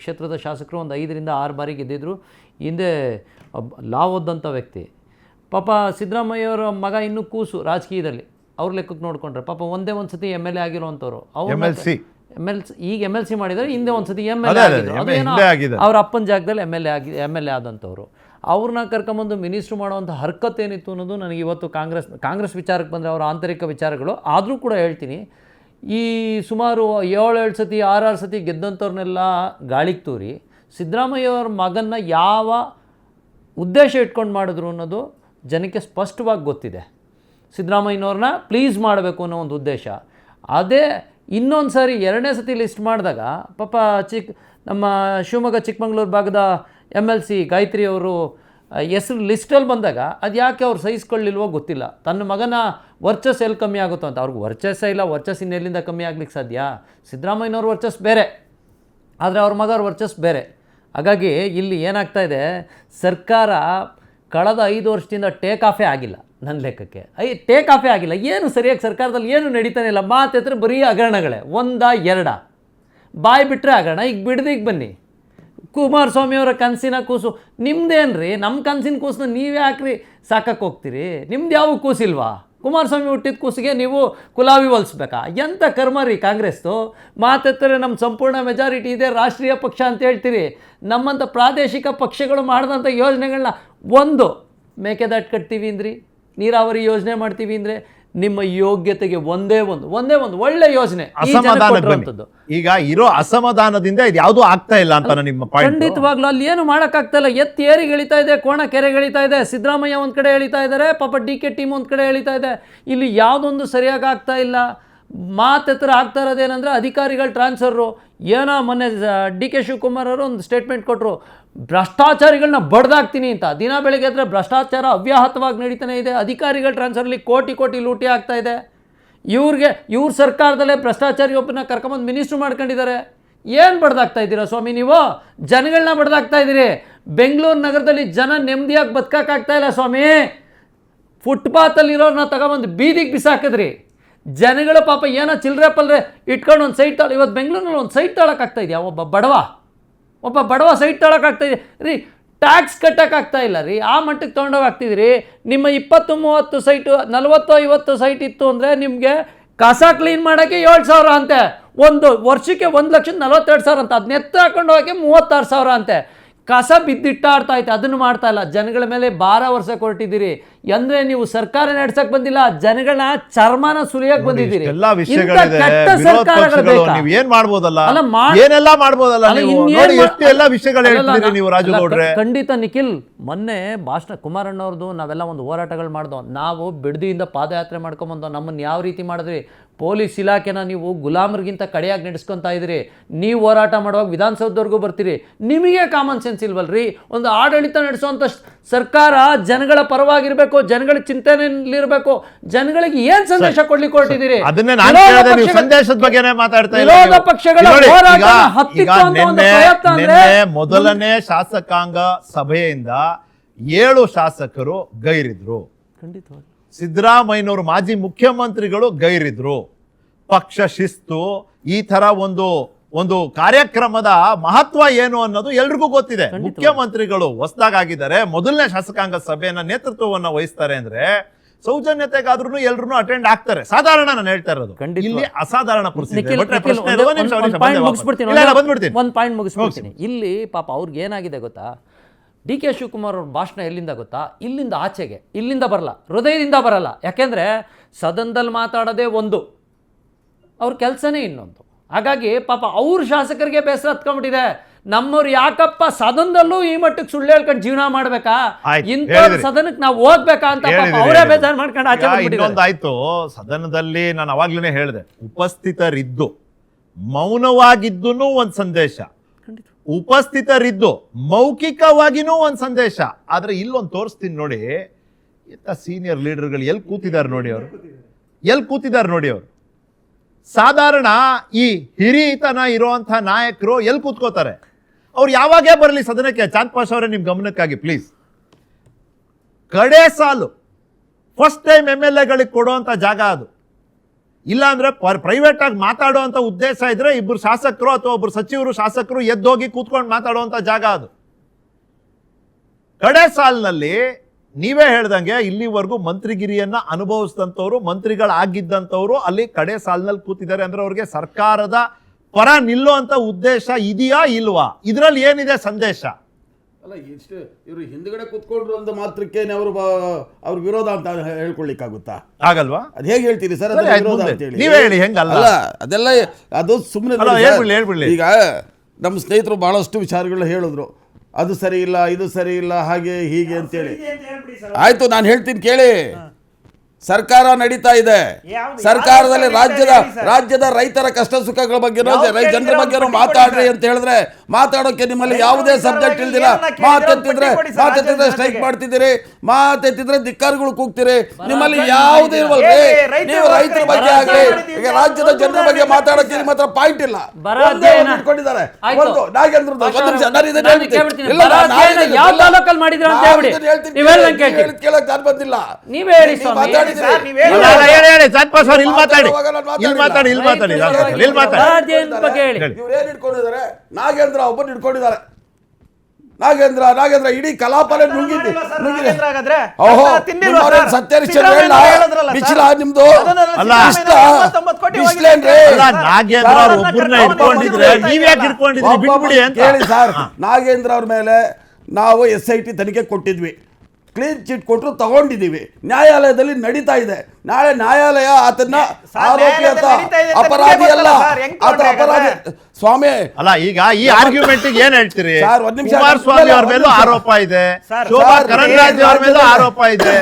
ಕ್ಷೇತ್ರದ ಶಾಸಕರು ಒಂದು 5ರಿಂದ 6 ಬಾರಿ ಗೆದ್ದಿದ್ರು. ಹಿಂದೆ ಲಾ ಓದಂಥ ವ್ಯಕ್ತಿ. ಪಾಪ ಸಿದ್ದರಾಮಯ್ಯವರ ಮಗ ಇನ್ನೂ ಕೂಸು ರಾಜಕೀಯದಲ್ಲಿ. ಅವ್ರ ಲೆಕ್ಕಕ್ಕೆ ನೋಡಿಕೊಂಡ್ರೆ ಪಾಪ ಒಂದೇ ಒಂದು ಸತಿ MLA ಆಗಿರೋವಂಥವ್ರು. ಈಗ MLC ಮಾಡಿದರೆ, ಹಿಂದೆ ಒಂದು ಸತಿ MLA ಆಗಿದ್ರು. ಅವ್ರ ಅಪ್ಪನ ಜಾಗದಲ್ಲಿ MLA ಆದಂಥವ್ರು. ಅವ್ರನ್ನ ಕರ್ಕೊಂಬಂದು ಮಿನಿಸ್ಟ್ರು ಮಾಡೋವಂಥ ಹರ್ಕತ್ ಏನಿತ್ತು ಅನ್ನೋದು ನನಗೆ ಇವತ್ತು ಕಾಂಗ್ರೆಸ್ ವಿಚಾರಕ್ಕೆ ಬಂದರೆ ಅವರ ಆಂತರಿಕ ವಿಚಾರಗಳು. ಆದರೂ ಕೂಡ ಹೇಳ್ತೀನಿ, ಈ ಸುಮಾರು 7 ಸತಿ 6 ಸತಿ ಗೆದ್ದಂಥವ್ರನ್ನೆಲ್ಲ ಗಾಳಿಗೆ ತೂರಿ ಸಿದ್ದರಾಮಯ್ಯವ್ರ ಮಗನ್ನ ಯಾವ ಉದ್ದೇಶ ಇಟ್ಕೊಂಡು ಮಾಡಿದ್ರು ಅನ್ನೋದು ಜನಕ್ಕೆ ಸ್ಪಷ್ಟವಾಗಿ ಗೊತ್ತಿದೆ. ಸಿದ್ದರಾಮಯ್ಯನವ್ರನ್ನ ಪ್ಲೀಸ್ ಮಾಡಬೇಕು ಅನ್ನೋ ಒಂದು ಉದ್ದೇಶ. ಅದೇ ಇನ್ನೊಂದು ಸಾರಿ 2ನೇ ಸತಿ ಲಿಸ್ಟ್ ಮಾಡಿದಾಗ ಪಾಪ ನಮ್ಮ ಶಿವಮೊಗ್ಗ ಚಿಕ್ಕಮಂಗ್ಳೂರು ಭಾಗದ MLC ಗಾಯತ್ರಿ ಅವರು ಹೆಸರು ಲಿಸ್ಟಲ್ಲಿ ಬಂದಾಗ ಅದು ಯಾಕೆ ಅವ್ರು ಸಹಿಸ್ಕೊಳ್ಳಿಲ್ವೋ ಗೊತ್ತಿಲ್ಲ. ತನ್ನ ಮಗನ ವರ್ಚಸ್ಸು ಎಲ್ಲಿ ಕಮ್ಮಿ ಆಗುತ್ತೋ ಅಂತ. ಅವ್ರಿಗೆ ವರ್ಚಸ್ಸೇ ಇಲ್ಲ, ವರ್ಚಸ್ಸು ಇನ್ನೆಲ್ಲಿಂದ ಕಮ್ಮಿ ಆಗ್ಲಿಕ್ಕೆ ಸಾಧ್ಯ? ಸಿದ್ದರಾಮಯ್ಯನವ್ರ ವರ್ಚಸ್ಸು ಬೇರೆ, ಆದರೆ ಅವ್ರ ಮಗವ್ರ ವರ್ಚಸ್ಸು ಬೇರೆ. ಹಾಗಾಗಿ ಇಲ್ಲಿ ಏನಾಗ್ತಾಯಿದೆ, ಸರ್ಕಾರ ಕಳೆದ 5 ವರ್ಷದಿಂದ ಟೇಕ್ ಆಫೇ ಆಗಿಲ್ಲ ನನ್ನ ಲೆಕ್ಕಕ್ಕೆ. ಟೇಕ್ ಆಫೇ ಆಗಿಲ್ಲ. ಏನು ಸರಿಯಾಗಿ ಸರ್ಕಾರದಲ್ಲಿ ಏನು ನಡೀತಾನೆ ಇಲ್ಲ. ಮಾತೆತ್ರ ಬರೀ ಹಗರಣಗಳೇ, 1-2 ಬಾಯಿ ಬಿಟ್ಟರೆ ಹಗರಣ. ಈಗ ಬಿಡ್ದಿಗೆ ಬನ್ನಿ, ಕುಮಾರಸ್ವಾಮಿಯವರ ಕನಸಿನ ಕೂಸು ನಿಮ್ದೇನು ರೀ? ನಮ್ಮ ಕನಸಿನ ಕೂಸನ್ನ ನೀವು ಯಾಕ್ರಿ ಸಾಕಕ್ಕೆ ಹೋಗ್ತೀರಿ? ನಿಮ್ದು ಯಾವ ಕೂಸಿಲ್ವಾ? ಕುಮಾರಸ್ವಾಮಿ ಹುಟ್ಟಿದ ಕೂಸಿಗೆ ನೀವು ಕುಲಾವಿ ಹೊಲಿಸ್ಬೇಕಾ? ಎಂಥ ಕರ್ಮ ರೀ ಕಾಂಗ್ರೆಸ್ದು. ಮಾತೆತ್ತರೆ ನಮ್ಮ ಸಂಪೂರ್ಣ ಮೆಜಾರಿಟಿ ಇದೆ, ರಾಷ್ಟ್ರೀಯ ಪಕ್ಷ ಅಂತ ಹೇಳ್ತೀರಿ. ನಮ್ಮಂಥ ಪ್ರಾದೇಶಿಕ ಪಕ್ಷಗಳು ಮಾಡಿದಂಥ ಯೋಜನೆಗಳನ್ನ ಒಂದು ಮೇಕೆದಾಟು ಕಟ್ತೀವಿ ಅಂದ್ರಿ, ನೀರಾವರಿ ಯೋಜನೆ ಮಾಡ್ತೀವಿ ಅಂದರೆ ನಿಮ್ಮ ಯೋಗ್ಯತೆಗೆ ಒಂದೇ ಒಂದು ಒಳ್ಳೆ ಯೋಜನೆ. ಈಗ ಇರೋ ಅಸಮಾಧಾನದಿಂದ ಇದು ಯಾವುದೂ ಆಗ್ತಾ ಇಲ್ಲ ಅಂತ ನಿಮ್ಮ ಪಾಯಿಂಟ್. ಖಂಡಿತವಾಗ್ಲೂ ಅಲ್ಲಿ ಏನು ಮಾಡೋಕ್ಕಾಗ್ತಾ ಇಲ್ಲ. ಎತ್ತಿ ಏರಿಗೆ ಎಳಿತಾ ಇದೆ, ಕೋಣ ಕೆರೆಗೆ ಎಳಿತಾ ಇದೆ. ಸಿದ್ದರಾಮಯ್ಯ ಒಂದು ಕಡೆ ಎಳಿತಾ ಇದ್ದಾರೆ, ಪಾಪ DK ಟೀಮ್ ಒಂದು ಕಡೆ ಎಳಿತಾ ಇದೆ. ಇಲ್ಲಿ ಯಾವುದೊಂದು ಸರಿಯಾಗಿ ಆಗ್ತಾ ಇಲ್ಲ. ಮಾತೆತ್ರ ಆಗ್ತಾ ಇರೋದೇನೆಂದರೆ ಅಧಿಕಾರಿಗಳ ಟ್ರಾನ್ಸ್ಫರು. ಏನೋ ಮೊನ್ನೆ DK ಶಿವಕುಮಾರ್ ಅವರು ಒಂದು ಸ್ಟೇಟ್ಮೆಂಟ್ ಕೊಟ್ಟರು, ಭ್ರಷ್ಟಾಚಾರಿಗಳನ್ನ ಬಡ್ದಾಕ್ತೀನಿ ಅಂತ. ದಿನ ಬೆಳಗ್ಗೆ ಎದ್ರೆ ಭ್ರಷ್ಟಾಚಾರ ಅವ್ಯಾಹತವಾಗಿ ನಡೀತಾನೆ ಇದೆ. ಅಧಿಕಾರಿಗಳ ಟ್ರಾನ್ಸ್ಫರ್ಲಿ ಕೋಟಿ ಲೂಟಿ ಆಗ್ತಾ ಇದೆ. ಇವ್ರ ಸರ್ಕಾರದಲ್ಲೇ ಭ್ರಷ್ಟಾಚಾರಿ ಒಬ್ಬನ ಕರ್ಕೊಂಬಂದು ಮಿನಿಸ್ಟ್ರು ಮಾಡ್ಕೊಂಡಿದ್ದಾರೆ. ಏನು ಬಡ್ದಾಗ್ತಾ ಇದ್ದೀರಾ ಸ್ವಾಮಿ ನೀವು? ಜನಗಳನ್ನ ಬಡ್ದಾಗ್ತಾ ಇದ್ದೀರಿ. ಬೆಂಗಳೂರು ನಗರದಲ್ಲಿ ಜನ ನೆಮ್ಮದಿಯಾಗಿ ಬದುಕೋಕ್ಕಾಗ್ತಾ ಇಲ್ಲ ಸ್ವಾಮಿ. ಫುಟ್ಪಾತಲ್ಲಿರೋರನ್ನ ತಗೊಂಬಂದು ಬೀದಿಗೆ ಬಿಸಾಕಿದ್ರಿ. ಜನಗಳು ಪಾಪ ಏನೋ ಚಿಲ್ಲರೆ ಪಲ್ಲರೆ ಇಟ್ಕೊಂಡು ಒಂದು ಸೈಟ್ ತಾಳ. ಇವತ್ತು ಬೆಂಗಳೂರಿನಲ್ಲಿ ಒಂದು ಸೈಟ್ ತಾಳೋಕ್ಕಾಗ್ತಾ ಇದೆಯಾ? ಒಬ್ಬ ಬಡವ ಸೈಟ್ ತಾಳೋಕ್ಕಾಗ್ತಾಯಿದೆ ರೀ. ಟ್ಯಾಕ್ಸ್ ಕಟ್ಟೋಕ್ಕಾಗ್ತಾ ಇಲ್ಲ ರೀ. ಆ ಮಟ್ಟಕ್ಕೆ ತೊಗೊಂಡೋಗ್ತಿದ್ರಿ. ನಿಮ್ಮ 20-30 ಸೈಟು 40-50 ಸೈಟ್ ಇತ್ತು ಅಂದರೆ ನಿಮಗೆ ಕಸ ಕ್ಲೀನ್ ಮಾಡೋಕ್ಕೆ 7,000 ಅಂತೆ. ಒಂದು ವರ್ಷಕ್ಕೆ 1,42,000 ಅಂತ. ಅದನ್ನ ಎತ್ತ ಹಾಕೊಂಡು ಹೋಗೋಕ್ಕೆ 36,000 ಅಂತೆ. ಕಸ ಬಿದ್ದಿಟ್ಟಾಡ್ತಾ ಐತೆ, ಅದನ್ನು ಮಾಡ್ತಾ ಇಲ್ಲ. ಜನಗಳ ಮೇಲೆ ಭಾರ ವರ್ಷ ಕೊಟ್ಟಿದ್ದೀರಿ. ಅಂದರೆ ನೀವು ಸರ್ಕಾರ ನಡೆಸಕ್ಕೆ ಬಂದಿಲ್ಲ, ಜನಗಳನ್ನ ಚರ್ಮನ ಸುಲಿಯಕ್ಕೆ ಬಂದಿದ್ದೀರಿ. ಖಂಡಿತ ನಿಖಿಲ್, ಮೊನ್ನೆ ಭಾಷಣ ಕುಮಾರಣ್ಣವ್ರದ್ದು ನಾವೆಲ್ಲ ಒಂದು ಹೋರಾಟಗಳು ಮಾಡ್ದೋ. ನಾವು ಬಿಡದಿಯಿಂದ ಪಾದಯಾತ್ರೆ ಮಾಡ್ಕೊಂಬಂದೋ. ನಮ್ಮನ್ನು ಯಾವ ರೀತಿ ಮಾಡಿದ್ರಿ? ಪೊಲೀಸ್ ಇಲಾಖೆನ ನೀವು ಗುಲಾಮರಿಗಿಂತ ಕಡೆಯಾಗಿ ನಡೆಸ್ಕೊತಾ ಇದ್ದೀರಿ. ನೀವು ಹೋರಾಟ ಮಾಡುವಾಗ ವಿಧಾನಸೌಧವರೆಗೂ ಬರ್ತೀರಿ. ನಿಮಗೆ ಕಾಮನ್ ಸೆನ್ಸ್ ಇಲ್ವಲ್ರಿ? ಒಂದು ಆಡಳಿತ ನಡೆಸುವಂಥ ಸರ್ಕಾರ ಜನಗಳ ಪರವಾಗಿರಬೇಕು, ಜನಗಳ ಚಿಂತನೆಯಲ್ಲಿರಬೇಕು. ಜನಗಳಿಗೆ ಏನ್ ಸಂದೇಶ ಕೊಡ್ಲಿಕ್ಕೆ ಹೊರಟಿದ್ದೀರಿ? ವಿರೋಧ ಪಕ್ಷಗಳ ಮೊದಲನೇ ಶಾಸಕಾಂಗ ಸಭೆಯಿಂದ 7 ಶಾಸಕರು ಗೈರಿದ್ರು. ಖಂಡಿತವಾಗಿ ಸಿದ್ದರಾಮಯ್ಯನವರು ಮಾಜಿ ಮುಖ್ಯಮಂತ್ರಿಗಳು ಗೈರಿದ್ರು. ಪಕ್ಷ ಶಿಸ್ತು, ಈ ತರ ಒಂದು ಕಾರ್ಯಕ್ರಮದ ಮಹತ್ವ ಏನು ಅನ್ನೋದು ಎಲ್ರಿಗೂ ಗೊತ್ತಿದೆ. ಮುಖ್ಯಮಂತ್ರಿಗಳು ಹೊಸದಾಗಿದ್ದಾರೆ, ಮೊದಲನೇ ಶಾಸಕಾಂಗ ಸಭೆಯನ್ನ ನೇತೃತ್ವವನ್ನ ವಹಿಸ್ತಾರೆ ಅಂದ್ರೆ ಸೌಜನ್ಯತೆಗಾದ್ರೂ ಎಲ್ರು ಅಟೆಂಡ್ ಆಗ್ತಾರೆ. ಸಾಧಾರಣ ನಾನು ಹೇಳ್ತಾ ಇರೋದು. ಇಲ್ಲಿ ಅಸಾಧಾರಣ ಪರಿಸ್ಥಿತಿ. ಒಂದು ಪಾಯಿಂಟ್ ಮುಗಿಸ್ಬಿಡ್ತೀನಿ. ಇಲ್ಲಿ ಪಾಪ ಅವ್ರಿಗೆ ಏನಾಗಿದೆ ಗೊತ್ತಾ? DK ಶಿವಕುಮಾರ್ ಅವ್ರ ಭಾಷಣ ಎಲ್ಲಿಂದ ಗೊತ್ತಾ? ಇಲ್ಲಿಂದ ಆಚೆಗೆ, ಇಲ್ಲಿಂದ ಬರಲ್ಲ, ಹೃದಯದಿಂದ ಬರಲ್ಲ. ಯಾಕೆಂದರೆ ಸದನದಲ್ಲಿ ಮಾತಾಡೋದೇ ಒಂದು, ಅವ್ರ ಕೆಲಸನೇ ಇನ್ನೊಂದು. ಹಾಗಾಗಿ ಪಾಪ ಅವ್ರ ಶಾಸಕರಿಗೆ ಬೇಸರ ಹತ್ಕೊಂಡ್ಬಿಟ್ಟಿದೆ. ನಮ್ಮವ್ರು ಯಾಕಪ್ಪ ಸದನದಲ್ಲೂ ಈ ಮಟ್ಟಕ್ಕೆ ಸುಳ್ಳು ಹೇಳ್ಕೊಂಡು ಜೀವನ ಮಾಡ್ಬೇಕಾ? ಇಂಥ ಸದನಕ್ಕೆ ನಾವು ಹೋಗ್ಬೇಕಾ ಅಂತ ಅವರೇ ಬೇಜಾರು ಮಾಡ್ಕೊಂಡು ಆಚೆ ಇನ್ನೊಂದಾಯ್ತು. ಸದನದಲ್ಲಿ ನಾನು ಅವಾಗ್ಲೇ ಹೇಳಿದೆ, ಉಪಸ್ಥಿತರಿದ್ದು ಮೌನವಾಗಿದ್ದು ಒಂದು ಸಂದೇಶ, ಉಪಸ್ಥಿತರಿದ್ದು ಮೌಖಿಕವಾಗಿನೂ ಒಂದು ಸಂದೇಶ. ಆದ್ರೆ ಇಲ್ಲೊಂದು ತೋರಿಸ್ತೀನಿ ನೋಡಿ, ಇಂಥ ಸೀನಿಯರ್ ಲೀಡರ್ಗಳು ಎಲ್ಲಿ ಕೂತಿದ್ದಾರೆ ನೋಡಿ. ಅವರು ಸಾಧಾರಣ ಈ ಹಿರಿತನ ಇರುವಂಥ ನಾಯಕರು ಎಲ್ಲಿ ಕೂತ್ಕೋತಾರೆ? ಅವ್ರು ಯಾವಾಗೇ ಬರಲಿ ಸದನಕ್ಕೆ. ಚಾಂದ್ ಪಾಷ ಅವರೇ, ನಿಮ್ ಗಮನಕ್ಕಾಗಿ ಪ್ಲೀಸ್, ಕಡೆ ಸಾಲು ಫಸ್ಟ್ ಟೈಮ್ MLA ಗಳಿಗೆ ಕೊಡುವಂಥ ಜಾಗ ಅದು. ಇಲ್ಲ ಅಂದ್ರೆ ಪ್ರೈವೇಟ್ ಆಗಿ ಮಾತಾಡುವಂತ ಉದ್ದೇಶ ಇದ್ರೆ ಇಬ್ರು ಶಾಸಕರು ಅಥವಾ ಒಬ್ರು ಸಚಿವರು ಶಾಸಕರು ಎದ್ದೋಗಿ ಕೂತ್ಕೊಂಡು ಮಾತಾಡುವಂತ ಜಾಗ ಅದು. ಕಡೆ ಸಾಲಿನಲ್ಲಿ ನೀವೇ ಹೇಳ್ದಂಗೆ ಇಲ್ಲಿವರೆಗೂ ಮಂತ್ರಿಗಿರಿಯನ್ನ ಅನುಭವಿಸಿದಂಥವ್ರು, ಮಂತ್ರಿಗಳಾಗಿದ್ದಂಥವ್ರು ಅಲ್ಲಿ ಕಡೆ ಸಾಲಿನಲ್ಲಿ ಕೂತಿದ್ದಾರೆ ಅಂದ್ರೆ ಅವ್ರಿಗೆ ಸರ್ಕಾರದ ಪರ ನಿಲ್ಲುವಂತ ಉದ್ದೇಶ ಇದೆಯಾ ಇಲ್ವಾ? ಇದ್ರಲ್ಲಿ ಏನಿದೆ ಸಂದೇಶ? ಅಲ್ಲ, ಇಷ್ಟು ಇವರು ಹಿಂದ್ಗಡೆ ಕೂತ್ಕೊಂಡ್ರು ಅಂತ ಮಾತ್ರಕ್ಕೆ ಅವ್ರ ವಿರೋಧ ಅಂತ ಹೇಳ್ಕೊಳ್ಳಿಕ್ಕಾಗುತ್ತಾ? ಆಗಲ್ವಾ? ಅದ್ ಹೇಗೆ ಹೇಳ್ತೀರಿ ಸರ್? ಸರಿ, ಆಯ್ತು, ಮುಂದೆ ನೀವೇ ಹೇಳಿ ಹೆಂಗಲ್ಲ. ಅಲ್ಲ, ಅದೆಲ್ಲ ಅದು ಸುಮ್ಮನೆ ಹೇಳ್ಬಿಡ್ಲಿ. ಈಗ ನಮ್ಮ ಸ್ನೇಹಿತರು ಬಹಳಷ್ಟು ವಿಚಾರಗಳನ್ನ ಹೇಳಿದ್ರು, ಅದು ಸರಿ ಇಲ್ಲ, ಇದು ಸರಿ ಇಲ್ಲ, ಹಾಗೆ ಹೀಗೆ ಅಂತೇಳಿ. ಆಯ್ತು, ನಾನು ಹೇಳ್ತೀನಿ ಕೇಳಿ. ಸರ್ಕಾರ ನಡೀತಾ ಇದೆ. ಸರ್ಕಾರದಲ್ಲಿ ರಾಜ್ಯದ ರೈತರ ಕಷ್ಟ ಸುಖಗಳ ಬಗ್ಗೆನೋ ಜನರ ಬಗ್ಗೆನೋ ಮಾತಾಡ್ರಿ ಅಂತ ಹೇಳಿದ್ರೆ ಮಾತಾಡೋಕೆ ನಿಮ್ಮಲ್ಲಿ ಯಾವುದೇ ಸಬ್ಜೆಕ್ಟ್ ಇಲ್ದಿಲ್ಲ. ಮಾತೆತ್ತಿದ್ರೆ ಸ್ಟ್ರೈಕ್ ಮಾಡ್ತಿದ್ದೀರಿ, ಮಾತೆತ್ತಿದ್ರೆ ಧಿಕ್ಕಾರಗಳು ಕೂಗ್ತೀರಿ. ನಿಮ್ಮಲ್ಲಿ ಯಾವುದೇ ಇಲ್ವಲ್ರಿ. ನೀವು ರೈತರ ಬಗ್ಗೆ ಆಗಲಿ ಈಗ ರಾಜ್ಯದ ಜನರ ಬಗ್ಗೆ ಮಾತಾಡೋಕೆ ನಿಮ್ಮ ಹತ್ರ ಪಾಯಿಂಟ್ ಇಲ್ಲ. ಇಟ್ಕೊಂಡಿದ್ದಾರೆ ಒಂದು ನಾಗೇಂದ್ರ ಕೇಳಕ್ ನಾನು ಬಂದಿಲ್ಲ. ಇವ್ರೇನ್ ಇಟ್ಕೊಂಡಿದ್ದಾರೆ? ನಾಗೇಂದ್ರ ಒಬ್ಬರು ಇಟ್ಕೊಂಡಿದ್ದಾರೆ. ನಾಗೇಂದ್ರ ಇಡೀ ಕಲಾಪನೆ ನುಂಗಿದ್ದೆ. ನಿಮ್ದು ಹೇಳಿ ಸರ್. ನಾಗೇಂದ್ರ ಅವ್ರ ಮೇಲೆ ನಾವು SIT ತನಿಖೆ ಕೊಟ್ಟಿದ್ವಿ, ಕ್ಲೀನ್ ಚಿಟ್ ಕೊಟ್ಟರು, ತಗೊಂಡಿದ್ದೀವಿ. ನ್ಯಾಯಾಲಯದಲ್ಲಿ ನಡೀತಾ ಇದೆ. ನಾಳೆ ನ್ಯಾಯಾಲಯ ಆತನ ಆರೋಪಿ ಅಂತ ಅಪರಾಧಿ ಅಲ್ಲ, ಆತ ಅಪರಾಧಿ ಸ್ವಾಮಿ ಅಲ್ಲ. ಈಗ ಈ ಆರ್ಗ್ಯುಮೆಂಟ್ ಏನ್ ಹೇಳ್ತೀರಿ? ಕುಮಾರಸ್ವಾಮಿ ಅವ್ರ ಮೇಲೂ ಆರೋಪ ಇದೆ, ಶೋಭಾ ಕರಂದ್ಲಾಜೆ ಅವ್ರ ಮೇಲೂ ಆರೋಪ ಇದೆ.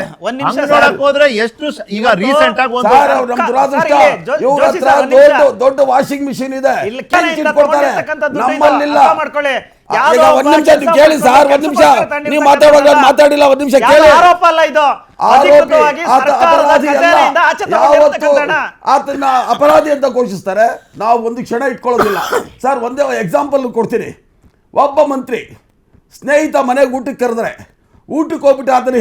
ಹೋದ್ರೆ ಎಷ್ಟು ಈಗ ರೀಸೆಂಟ್ ಆಗಿ ನಮ್ ದುರಾದೃಷ್ಟ, ಇವ್ರ ಹತ್ರ ದೊಡ್ಡ ವಾಷಿಂಗ್ ಮಿಷಿನ್ ಇದೆ, ಕೊಡ್ತಾರೆ, ನಮ್ಮಲ್ಲಿಲ್ಲ. ಒಂದ್ ನಿಮಿಷ ಕೇಳಿ ಸರ್, ಒಂದ್ ನಿಮಿಷ ನೀವು ಮಾತಾಡುವಾಗ ಮಾತಾಡಿಲ್ಲ, ಒಂದ್ ನಿಮಿಷ ಕೇಳಿ. ಆರೋಪ ಅಲ್ಲ ಇದು, ಆತನ ಅಪರಾಧಿ ಅಂತ ಘೋಷಿಸ್ತಾರೆ, ನಾವು ಒಂದು ಕ್ಷಣ ಇಟ್ಕೊಳ್ಳೋದಿಲ್ಲ ಸರ್. ಒಂದೇ ಎಕ್ಸಾಂಪಲ್ ಕೊಡ್ತೀನಿ. ಒಬ್ಬ ಮಂತ್ರಿ ಸ್ನೇಹಿತ ಮನೆಗೆ ಊಟಕ್ಕೆ ಕರೆದ್ರೆ ಊಟಕ್ಕೆ ಹೋಗ್ಬಿಟ್ಟು ಆತನ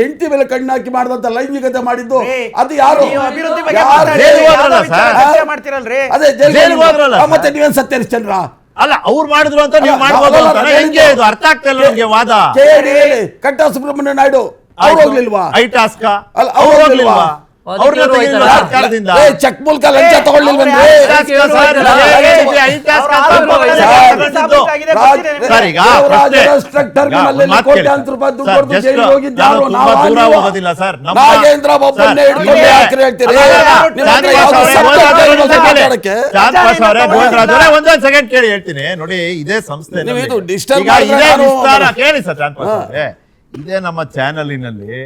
ಹೆಂಡತಿ ಮೇಲೆ ಕಣ್ಣಾಕಿ ಮಾಡಿದಂತ ಲೈಂಗಿಕತೆ ಮಾಡಿದ್ದು ಅದು ಯಾರು? ಮತ್ತೆ ನೀವೇನ್ ಸತ್ಯಹರಿಶ್ಚಂದ್ರ ಅಲ್ಲ, ಅವ್ರು ಮಾಡಿದ್ರು ಅಂತ ನೀವು ಮಾಡ್ಬೋದು ಅಂತ ಹೆಂಗೆ? ಇದು ಅರ್ಥ ಆಗ್ತಾ ಇಲ್ಲ ನನಗೆ ವಾದ. ಕಟ್ಟಾ ಸುಬ್ರಹ್ಮಣ್ಯ ನಾಯ್ಡು ಅವ್ರು ಹೋಗ್ಲಿಲ್ವಾ? ಐಟಾಸ್ಕ ಅಲ್ಲ, ಅವ್ರು ಹೋಗ್ಲಿಲ್ವಾ? ಚೆಕ್ ಮೂಲಕ ಲಂಚ ತಗೊಳ್ಳಿಲ್ವೇನ್ರಿ? ನಾಗೇಂದ್ರ ಒಬ್ಬನ್ನೇ ಹಿಡ್ಕೊಂಡು ಯಾಕ್ರಿ ಹೇಳ್ತೀರಿ? ಒಂದೊಂದು ಸೆಕೆಂಡ್ ಕೇಳಿ ಹೇಳ್ತೀನಿ ನೋಡಿ. ಇದೇ ಸಂಸ್ಥೆ ಕೇಳಿ ಸರ್ ಚಾಂದ್ ಪಾಷಾ ಅವರೇ, ಇದೇ ನಮ್ಮ ಚಾನಲಿನಲ್ಲಿ